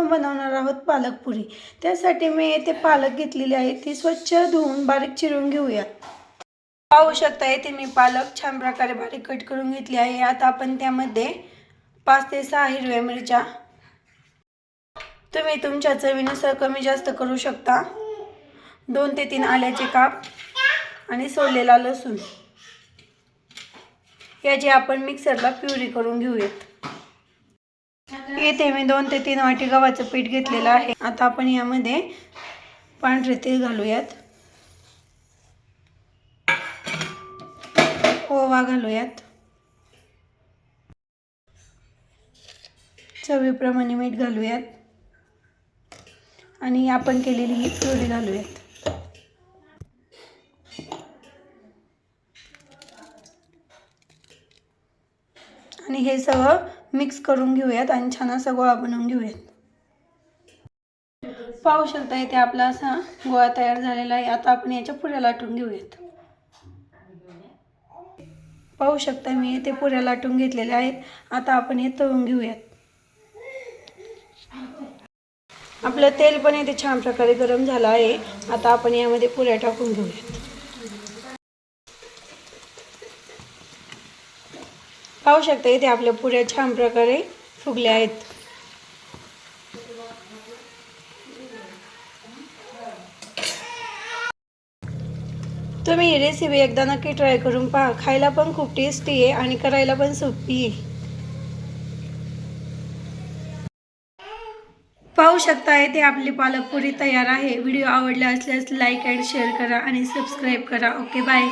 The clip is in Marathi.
आपण बनवणार आहोत पालकपुरी। त्यासाठी मी येथे पालक घेतलेली आहे, ती स्वच्छ धुवून बारीक चिरून घेऊया। पाहू शकता येथे मी पालक छान प्रकारे बारीक कट करून घेतली आहे। आता आपण त्यामध्ये 5 ते 6 हिरव्या मिरच्या, तुम्ही तुमच्या चवीनुसार कमी जास्त करू शकता, 2 ते 3 आल्याचे काप आणि सोललेला लसूण याची आपण मिक्सरला प्युरी करून घेऊयात। येथे मी 2 ते 3 वाटी गव्हाचं पीठ घेतलेलं आहे। आता आपण यामध्ये पांढरे तीळ घालूयात, ओवा घालूयात, चवीप्रमाणे मीठ घालूयात आणि आपण केलेली ही प्युरी घालूयात। आणि हे सगळं मिक्स करून घेऊयात आणि छान असा गोळा बनवून घेऊयात। पाहू शकता इथे आपला असा गोळा तयार झालेला आहे। आता आपण याच्या पुऱ्या लाटून घेऊयात। पाहू शकता मी इथे पुऱ्या लाटून घेतलेल्या आहेत। आता आपण हे तळून घेऊयात। आपलं तेल पण इथे छान प्रकारे गरम झालं आहे। आता आपण यामध्ये पुऱ्या टाकून घेऊयात। पाहू शकता इथे आपल्या पुऱ्या छान प्रकारे फुगल्या आहेत। तुम्ही ही रेसिपी एकदा नक्की ट्राय करून पहा, खायला पण खूप टेस्टी आहे आणि करायला पण सोपी आहे। पाहू शकता इथे आपली पालकपुरी तयार आहे। व्हिडिओ आवडला असल्यास लाईक आणि शेअर करा आणि सबस्क्राईब करा। Okay bye.